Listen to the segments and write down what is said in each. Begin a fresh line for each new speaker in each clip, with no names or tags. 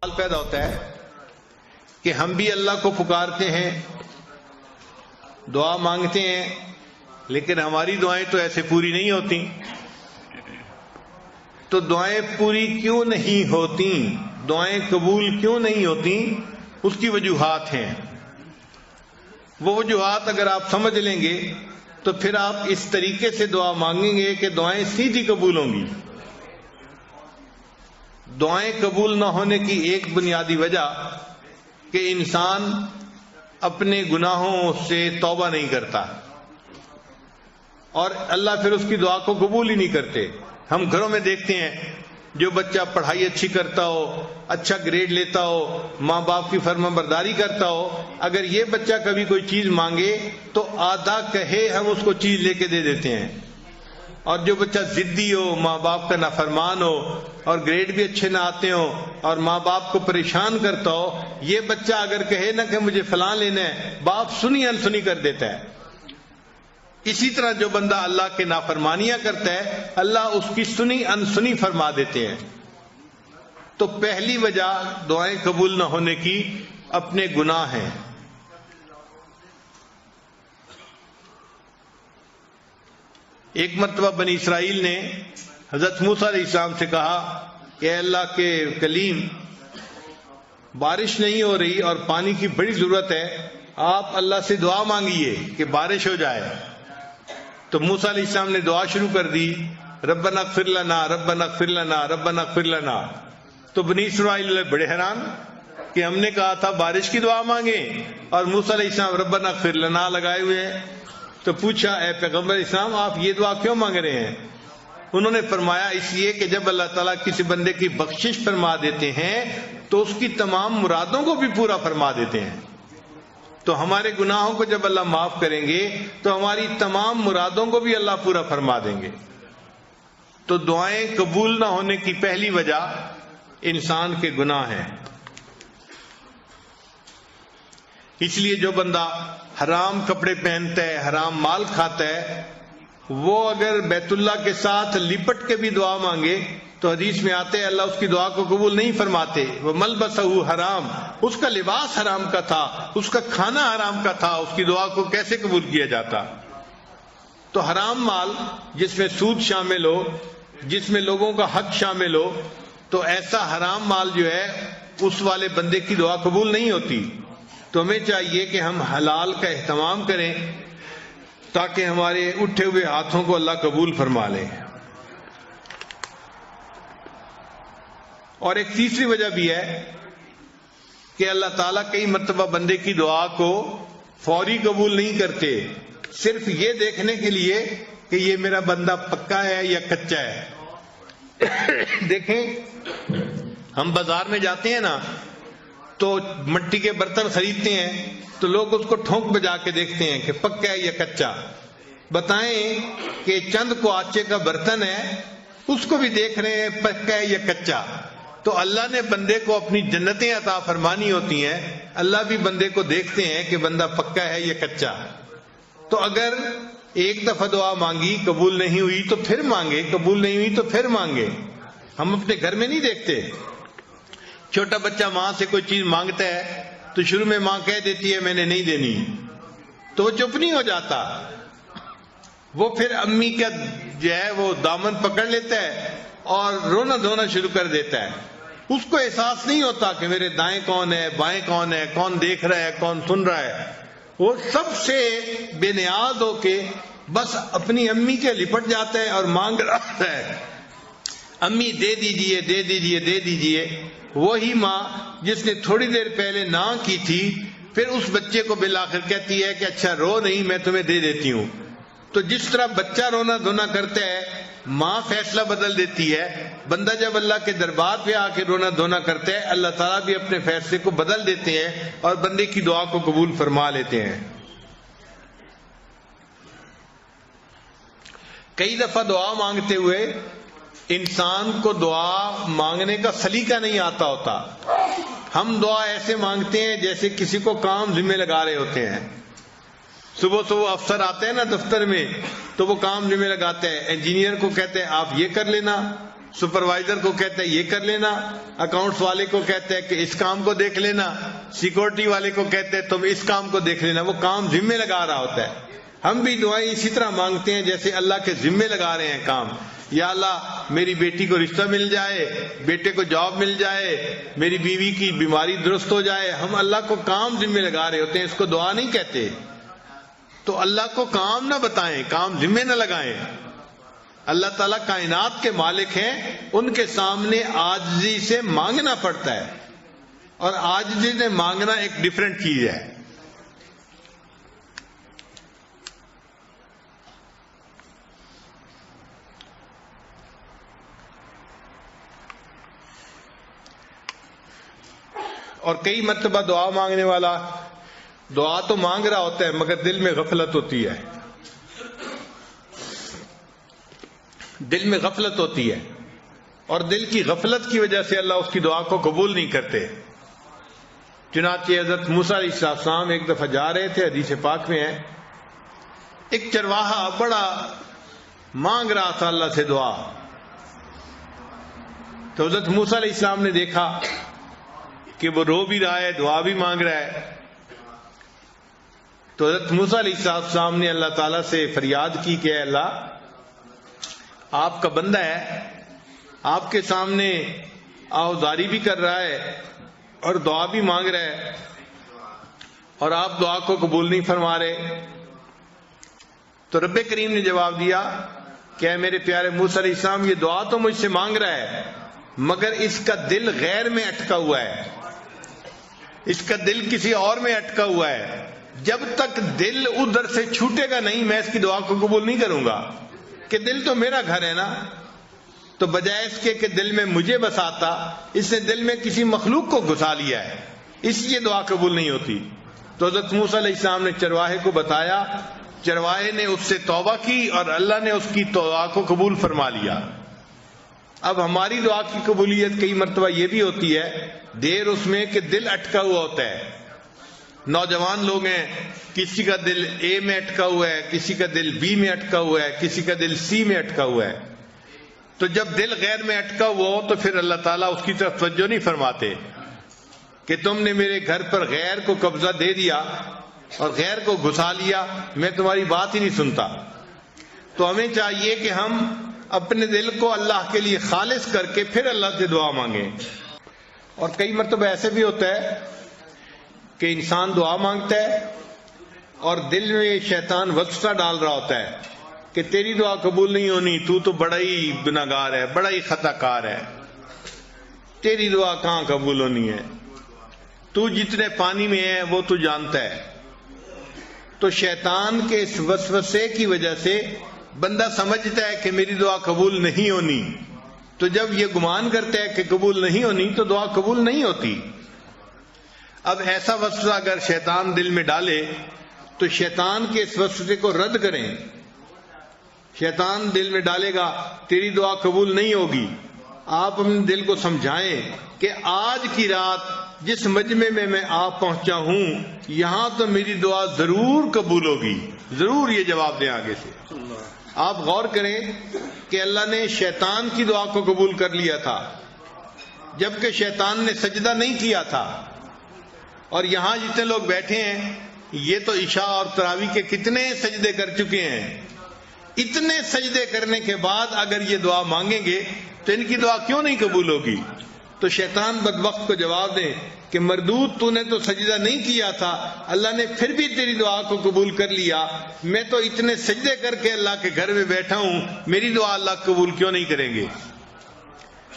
سوال پیدا ہوتا ہے کہ ہم بھی اللہ کو پکارتے ہیں، دعا مانگتے ہیں، لیکن ہماری دعائیں تو ایسے پوری نہیں ہوتی. تو دعائیں پوری کیوں نہیں ہوتی، دعائیں قبول کیوں نہیں ہوتی؟ اس کی وجوہات ہیں. وہ وجوہات اگر آپ سمجھ لیں گے تو پھر آپ اس طریقے سے دعا مانگیں گے کہ دعائیں سیدھی قبول ہوں گی. دعائیں قبول نہ ہونے کی ایک بنیادی وجہ کہ انسان اپنے گناہوں سے توبہ نہیں کرتا، اور اللہ پھر اس کی دعا کو قبول ہی نہیں کرتے. ہم گھروں میں دیکھتے ہیں جو بچہ پڑھائی اچھی کرتا ہو، اچھا گریڈ لیتا ہو، ماں باپ کی فرما برداری کرتا ہو، اگر یہ بچہ کبھی کوئی چیز مانگے تو آدھا کہے ہم اس کو چیز لے کے دے دیتے ہیں. اور جو بچہ ضدی ہو، ماں باپ کا نافرمان ہو اور گریڈ بھی اچھے نہ آتے ہو اور ماں باپ کو پریشان کرتا ہو، یہ بچہ اگر کہے نا کہ مجھے فلاں لینا ہے، باپ سنی انسنی کر دیتا ہے. اسی طرح جو بندہ اللہ کے نافرمانیاں کرتا ہے، اللہ اس کی سنی انسنی فرما دیتے ہیں. تو پہلی وجہ دعائیں قبول نہ ہونے کی اپنے گناہ ہیں. ایک مرتبہ بنی اسرائیل نے حضرت موسیٰ علیہ السلام سے کہا کہ اے اللہ کے کلیم، بارش نہیں ہو رہی اور پانی کی بڑی ضرورت ہے، آپ اللہ سے دعا مانگیے کہ بارش ہو جائے. تو موسیٰ علیہ السلام نے دعا شروع کر دی، ربنا اغفر لنا ربنا اغفر لنا ربنا اغفر لنا. تو بنی اسرائیل بڑے حیران کہ ہم نے کہا تھا بارش کی دعا مانگیں اور موسیٰ علیہ السلام ربنا اغفر لنا لگائے ہوئے ہیں. تو پوچھا اے پیغمبر اسلام، آپ یہ دعا کیوں مانگ رہے ہیں؟ انہوں نے فرمایا اس لیے کہ جب اللہ تعالیٰ کسی بندے کی بخشش فرما دیتے ہیں تو اس کی تمام مرادوں کو بھی پورا فرما دیتے ہیں. تو ہمارے گناہوں کو جب اللہ معاف کریں گے تو ہماری تمام مرادوں کو بھی اللہ پورا فرما دیں گے. تو دعائیں قبول نہ ہونے کی پہلی وجہ انسان کے گناہ ہیں. اس لیے جو بندہ حرام کپڑے پہنتا ہے، حرام مال کھاتا ہے، وہ اگر بیت اللہ کے ساتھ لپٹ کے بھی دعا مانگے تو حدیث میں آتے ہیں اللہ اس کی دعا کو قبول نہیں فرماتے. وہ ملبسہ حرام، اس کا لباس حرام کا تھا، اس کا کھانا حرام کا تھا، اس کی دعا کو کیسے قبول کیا جاتا؟ تو حرام مال جس میں سود شامل ہو، جس میں لوگوں کا حق شامل ہو، تو ایسا حرام مال جو ہے اس والے بندے کی دعا قبول نہیں ہوتی. تو ہمیں چاہیے کہ ہم حلال کا اہتمام کریں تاکہ ہمارے اٹھے ہوئے ہاتھوں کو اللہ قبول فرما لے. اور ایک تیسری وجہ بھی ہے کہ اللہ تعالیٰ کئی مرتبہ بندے کی دعا کو فوری قبول نہیں کرتے، صرف یہ دیکھنے کے لیے کہ یہ میرا بندہ پکا ہے یا کچا ہے. دیکھیں ہم بازار میں جاتے ہیں نا تو مٹی کے برتن خریدتے ہیں تو لوگ اس کو ٹھونک بجا کے دیکھتے ہیں کہ پکا ہے یا کچا. بتائیں کہ چند کو آچے کا برتن ہے، اس کو بھی دیکھ رہے ہیں پکا ہے یا کچا. تو اللہ نے بندے کو اپنی جنتیں عطا فرمانی ہوتی ہیں، اللہ بھی بندے کو دیکھتے ہیں کہ بندہ پکا ہے یا کچا. تو اگر ایک دفعہ دعا مانگی قبول نہیں ہوئی تو پھر مانگے، قبول نہیں ہوئی تو پھر مانگے. ہم اپنے گھر میں نہیں دیکھتے، چھوٹا بچہ ماں سے کوئی چیز مانگتا ہے تو شروع میں ماں کہہ دیتی ہے میں نے نہیں دینی، تو وہ چپ نہیں ہو جاتا، وہ پھر امی کا جو ہے وہ دامن پکڑ لیتا ہے اور رونا دھونا شروع کر دیتا ہے. اس کو احساس نہیں ہوتا کہ میرے دائیں کون ہے، بائیں کون ہے، کون دیکھ رہا ہے، کون سن رہا ہے. وہ سب سے بے نیاز ہو کے بس اپنی امی کے لپٹ جاتا ہے اور مانگ رہا ہے، امی دے دیجئے دے دیجئے دے دیجئے. وہی ماں جس نے تھوڑی دیر پہلے نہ کی تھی پھر اس بچے کو بالآخر کہتی ہے کہ اچھا رو نہیں، میں تمہیں دے دیتی ہوں. تو جس طرح بچہ رونا دھونا کرتا ہے، ماں فیصلہ بدل دیتی ہے. بندہ جب اللہ کے دربار پہ آ کے رونا دھونا کرتا ہے، اللہ تعالیٰ بھی اپنے فیصلے کو بدل دیتے ہیں اور بندے کی دعا کو قبول فرما لیتے ہیں. کئی دفعہ دعا مانگتے ہوئے انسان کو دعا مانگنے کا سلیقہ نہیں آتا ہوتا. ہم دعا ایسے مانگتے ہیں جیسے کسی کو کام ذمہ لگا رہے ہوتے ہیں. صبح صبح افسر آتے ہیں نا دفتر میں تو وہ کام ذمہ لگاتے ہیں، انجینئر کو کہتے ہیں آپ یہ کر لینا، سپروائزر کو کہتا ہے یہ کر لینا، اکاؤنٹس والے کو کہتا ہے کہ اس کام کو دیکھ لینا، سیکورٹی والے کو کہتے ہیں تم اس کام کو دیکھ لینا، وہ کام ذمے لگا رہا ہوتا ہے۔ ہم بھی دعائیں اسی طرح مانگتے ہیں جیسے اللہ کے ذمے لگا رہے ہیں کام۔ یا اللہ میری بیٹی کو رشتہ مل جائے، بیٹے کو جاب مل جائے، میری بیوی کی بیماری درست ہو جائے، ہم اللہ کو کام ذمے لگا رہے ہوتے ہیں، اس کو دعا نہیں کہتے۔ تو اللہ کو کام نہ بتائیں، کام ذمے نہ لگائیں۔ اللہ تعالیٰ کائنات کے مالک ہیں، ان کے سامنے عاجزی سے مانگنا پڑتا ہے، اور عاجزی سے مانگنا ایک ڈیفرنٹ چیز ہے۔ اور کئی مرتبہ دعا مانگنے والا دعا تو مانگ رہا ہوتا ہے مگر دل میں غفلت ہوتی ہے، دل میں غفلت ہوتی ہے، اور دل کی غفلت کی وجہ سے اللہ اس کی دعا کو قبول نہیں کرتے۔ چنانچہ حضرت موسیٰ علیہ السلام ایک دفعہ جا رہے تھے، حدیث پاک میں ہے، ایک چرواہا بڑا مانگ رہا تھا اللہ سے دعا، تو حضرت موسیٰ علیہ السلام نے دیکھا کہ وہ رو بھی رہا ہے، دعا بھی مانگ رہا ہے، تو حضرت موسیٰ علیہ السلام نے اللہ تعالیٰ سے فریاد کی کہ اے اللہ، آپ کا بندہ ہے، آپ کے سامنے آہوازاری بھی کر رہا ہے اور دعا بھی مانگ رہا ہے، اور آپ دعا کو قبول نہیں فرما رہے۔ تو رب کریم نے جواب دیا کہ اے میرے پیارے موسیٰ علیہ السلام، یہ دعا تو مجھ سے مانگ رہا ہے مگر اس کا دل غیر میں اٹکا ہوا ہے، اس کا دل کسی اور میں اٹکا ہوا ہے، جب تک دل ادھر سے چھوٹے گا نہیں میں اس کی دعا کو قبول نہیں کروں گا، کہ دل تو میرا گھر ہے نا۔ تو بجائے اس کے کہ دل میں مجھے بساتا، اس نے دل میں کسی مخلوق کو گھسا لیا ہے، اس لیے دعا قبول نہیں ہوتی۔ تو حضرت موسیٰ علیہ السلام نے چرواہے کو بتایا، چرواہے نے اس سے توبہ کی اور اللہ نے اس کی دعا کو قبول فرما لیا۔ اب ہماری دعا کی قبولیت کئی مرتبہ یہ بھی ہوتی ہے دیر اس میں کہ دل اٹکا ہوا ہوتا ہے۔ نوجوان لوگ ہیں، کسی کا دل اے میں اٹکا ہوا ہے، کسی کا دل بی میں اٹکا ہوا ہے، کسی کا دل سی میں اٹکا ہوا ہے۔ تو جب دل غیر میں اٹکا ہوا ہو تو پھر اللہ تعالیٰ اس کی طرف توجہ نہیں فرماتے کہ تم نے میرے گھر پر غیر کو قبضہ دے دیا اور غیر کو گھسا لیا، میں تمہاری بات ہی نہیں سنتا۔ تو ہمیں چاہیے کہ ہم اپنے دل کو اللہ کے لیے خالص کر کے پھر اللہ سے دعا مانگیں۔ اور کئی مرتبہ ایسے بھی ہوتا ہے کہ انسان دعا مانگتا ہے اور دل میں شیطان وسوسہ ڈال رہا ہوتا ہے کہ تیری دعا قبول نہیں ہونی، تو بڑا ہی گناہگار ہے، بڑا ہی خطا کار ہے، تیری دعا کہاں قبول ہونی ہے، تو جتنے پانی میں ہے وہ تو جانتا ہے۔ تو شیطان کے اس وسوسے کی وجہ سے بندہ سمجھتا ہے کہ میری دعا قبول نہیں ہونی، تو جب یہ گمان کرتا ہے کہ قبول نہیں ہونی تو دعا قبول نہیں ہوتی۔ اب ایسا وسوسہ اگر شیطان دل میں ڈالے تو شیطان کے اس وسوسے کو رد کریں۔ شیطان دل میں ڈالے گا تیری دعا قبول نہیں ہوگی، آپ اپنے دل کو سمجھائیں کہ آج کی رات جس مجمع میں میں آپ پہنچا ہوں یہاں تو میری دعا ضرور قبول ہوگی، ضرور یہ جواب دیں آگے سے۔ آپ غور کریں کہ اللہ نے شیطان کی دعا کو قبول کر لیا تھا جبکہ شیطان نے سجدہ نہیں کیا تھا، اور یہاں جتنے لوگ بیٹھے ہیں یہ تو عشاء اور تراویح کے کتنے سجدے کر چکے ہیں، اتنے سجدے کرنے کے بعد اگر یہ دعا مانگیں گے تو ان کی دعا کیوں نہیں قبول ہوگی؟ تو شیطان بدبخت کو جواب دے کہ مردود تو نے تو سجدہ نہیں کیا تھا، اللہ نے پھر بھی تیری دعا کو قبول کر لیا، میں تو اتنے سجدے کر کے اللہ کے گھر میں بیٹھا ہوں، میری دعا اللہ قبول کیوں نہیں کریں گے؟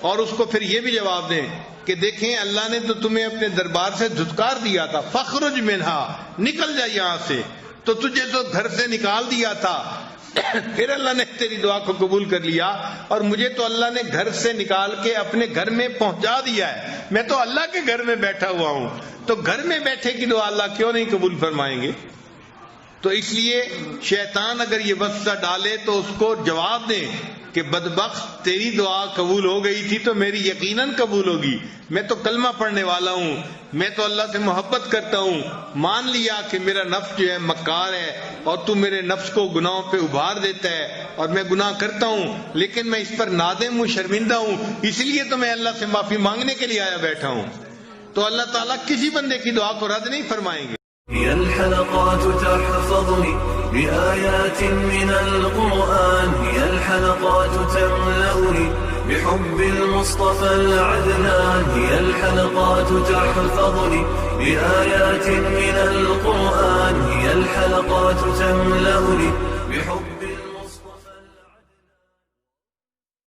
اور اس کو پھر یہ بھی جواب دیں کہ دیکھیں اللہ نے تو تمہیں اپنے دربار سے دھتکار دیا تھا، فخرج منہا، نکل جا یہاں سے، تو تجھے تو گھر سے نکال دیا تھا، پھر اللہ نے تیری دعا کو قبول کر لیا، اور مجھے تو اللہ نے گھر سے نکال کے اپنے گھر میں پہنچا دیا ہے، میں تو اللہ کے گھر میں بیٹھا ہوا ہوں، تو گھر میں بیٹھے کی دعا اللہ کیوں نہیں قبول فرمائیں گے؟ تو اس لیے شیطان اگر یہ وسوسہ ڈالے تو اس کو جواب دیں کہ بدبخت تیری دعا قبول ہو گئی تھی تو میری یقیناً قبول ہوگی، میں تو کلمہ پڑھنے والا ہوں، میں تو اللہ سے محبت کرتا ہوں، مان لیا کہ میرا نفس جو ہے مکار ہے اور تو میرے نفس کو گناہوں پہ ابھار دیتا ہے اور میں گناہ کرتا ہوں، لیکن میں اس پر نادم ہوں، شرمندہ ہوں، اس لیے تو میں اللہ سے معافی مانگنے کے لیے آیا بیٹھا ہوں۔ تو اللہ تعالیٰ کسی بندے کی دعا کو رد نہیں فرمائیں گے۔
هي الحلقات تحفظني بآيات من القرآن، هي الحلقات تملأني بحب المصطفى العدنان، هي الحلقات تحفظني بآيات من القرآن، هي الحلقات تملأني بحب